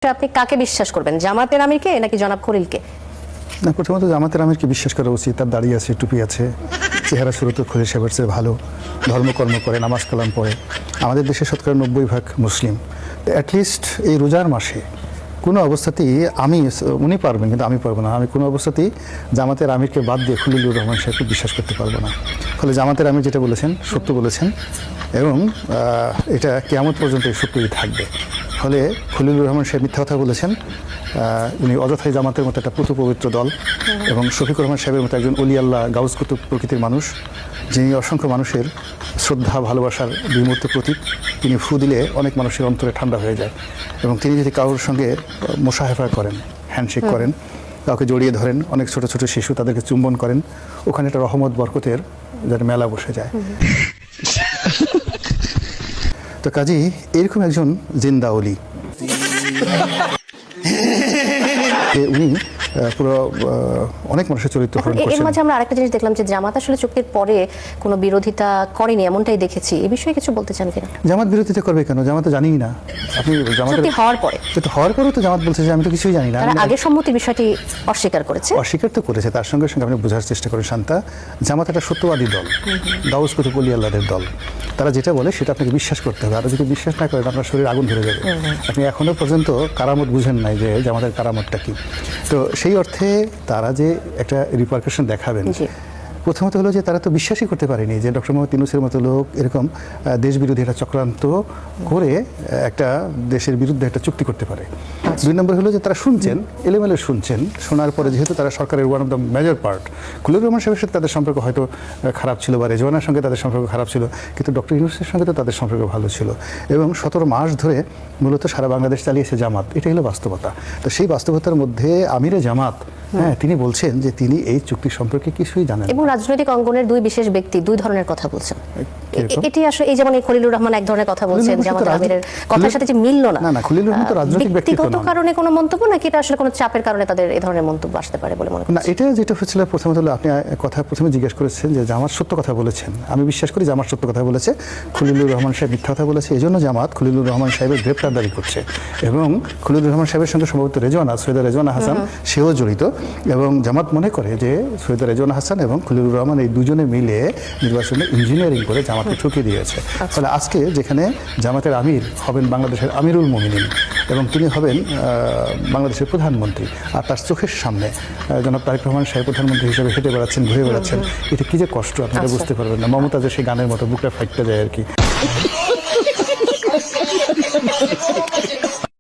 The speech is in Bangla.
আপনি কাকে বিশ্বাস করবেন, জামাতের আমিরকে নাকি জনাব খলিলকে? না, প্রথমত জামাতের আমিরকে বিশ্বাস করা উচিত। তার দাড়ি আছে, টুপি আছে, চেহারা শুরু তো খলিল সাহেবের চেয়ে ভালো, ধর্মকর্ম করে, নামাজ কালাম পড়ে। আমাদের দেশে শতকরা 90% মুসলিম। অ্যাটলিস্ট এই রোজার মাসে কোনো অবস্থাতেই উনি পারবেন কিন্তু আমি পারবো না। আমি কোনো অবস্থাতেই জামাতের আমিরকে বাদ দিয়ে খলিলুর রহমান সাহেবকে বিশ্বাস করতে পারবো না। ফলে জামাতের আমির যেটা বলেছেন সত্য বলেছেন এবং এটা কিয়ামত পর্যন্ত এই সত্যই থাকবে। ফলে খলিলুর রহমান সাহেব মিথ্যা কথা বলেছেন। উনি অযথাই জামাতের মতো একটা পুতু পবিত্র দল এবং শফিকুর রহমান সাহেবের মতো একজন অলি আল্লাহ গাউস কুতুব প্রকৃতির মানুষ, যিনি অসংখ্য মানুষের শ্রদ্ধা ভালোবাসার বিমূর্ত প্রতীক। তিনি ফু দিলে অনেক মানুষের অন্তরে ঠান্ডা হয়ে যায় এবং তিনি যদি কারোর সঙ্গে মোশাহেফা করেন, হ্যান্ডশেক করেন, কাউকে জড়িয়ে ধরেন, অনেক ছোট ছোট শিশু তাদেরকে চুম্বন করেন, ওখানে একটা রহমত বরকতের যার মেলা বসে যায়। তো কাজী এরকম একজন জিন্দা অলি, উনি পুরো অনেক মানুষের চরিত্র হরণ করছেন। এর মাঝে আমরা আরেকটা জিনিস দেখলাম যে জামাত আসলে চুক্তির পরে কোনো বিরোধিতা করেনি, এমনটাই দেখেছি। এই বিষয়ে কিছু বলতে চান কিনা? জামাত বিরোধিতা করবে কেন? জামাত তো জানিই না। আপনি চুক্তি হওয়ার পরে তো জামাত বলছে যে আমি তো কিছুই জানি না। তারা আগে সম্মতির বিষয়টি অস্বীকার করেছে। অস্বীকার তো করেছে, তার সঙ্গে সঙ্গে আপনি বোঝার চেষ্টা করেন শান্তা, জামাত একটা সত্যবাদী দল, দাউস কুতুব অলি আল্লাহদের দল। তারা যেটা বলে সেটা আপনাকে বিশ্বাস করতে হবে। আর যদি বিশ্বাস না করেন আপনার শরীর আগুন ধরে যাবে। আপনি এখনো পর্যন্ত কারামত বুঝেন নাই যে জামাতের কারামতটা কি। তো সেই অর্থে তারা যে একটা রিপারকাশন দেখাবেন, প্রথমত হলো যে তারা তো বিশ্বাসই করতে পারেনি যে ডক্টর মোহাম্মদ ইউনূসের মতো লোক এরকম দেশ বিরোধী একটা চক্রান্ত করে একটা দেশের বিরুদ্ধে একটা চুক্তি করতে পারে। দুই নম্বর হলো যে তারা শুনছেন, এলোমেলো শুনছেন। শোনার পরে যেহেতু তারা সরকারের one of the major part, Khalilur Rahman সাহেবের সাথে তাদের সম্পর্ক হয়তো খারাপ ছিল বা রেজওয়ানার সঙ্গে তাদের সম্পর্ক খারাপ ছিল, কিন্তু ডক্টর ইউনূসের সঙ্গে তো তাদের সম্পর্ক ভালো ছিল এবং 17 মাস ধরে মূলত সারা বাংলাদেশ চালিয়েছে জামাত। এটাই হলো বাস্তবতা। তো সেই বাস্তবতার মধ্যে আমিরে জামাত তিনি বলছেন যে তিনি এই চুক্তি সম্পর্কে কিছুই জানেন এবং রাজনৈতিক অঙ্গনের দুই বিশেষ ব্যক্তি দুই ধরনের কথা বলছেন। এটি আসলে এই যেমন খলিলুর রহমান এক ধরনের কথা বলছেন, জামাতের আমিরের কথার সাথে যে মিলল না। না, খলিলুর রহমান তো রাজনৈতিক ব্যক্তিত্ব ব্যক্তিগত কারণে কোনো মন্তব্য নাকি এটা আসলে কোনো চাপের কারণে তাদের এই ধরনের মন্তব্য আসতে পারে বলে মনে করেন? না, এটা যেটা হচ্ছিল প্রথমত হলো আপনি কথা প্রথমে জিজ্ঞেস করেছেন যে জামাত সত্য কথা বলেছেন। আমি বিশ্বাস করি জামাত সত্য কথা বলেছে, খলিলুর রহমান সাহেব মিথ্যা কথা বলেছে। এই জন্য জামাত খলিলুর রহমান সাহেবের গ্রেপ্তার দাবি করছে এবং খলিলুর রহমান সাহেবের সঙ্গে সম্ভবত সৈয়দা রেজওয়ানা হাসান সেও জড়িত এবং জামাত মনে করে যে সৈয়দা রেজওয়ানা হাসান এবং খলিলুর রহমান এই দুজনে মিলে নির্বাচনে ইঞ্জিনিয়ারিং করে জামাতকে ঠকিয়ে দিয়েছে। ফলে আজকে যেখানে জামাতের আমির হবেন বাংলাদেশের আমিরুল মুমিনিন এবং তিনি হবেন বাংলাদেশের প্রধানমন্ত্রী, আর তার চোখের সামনে জনাব তারেক রহমান সাহেব প্রধানমন্ত্রী হিসেবে হেঁটে বেড়াচ্ছেন, ঘুরে বেড়াচ্ছেন, এটা কি যে কষ্ট আপনারা বুঝতে পারবেন না। মমতাজের সেই গানের মতো বুকটা ফাইটটা যায় আর কি।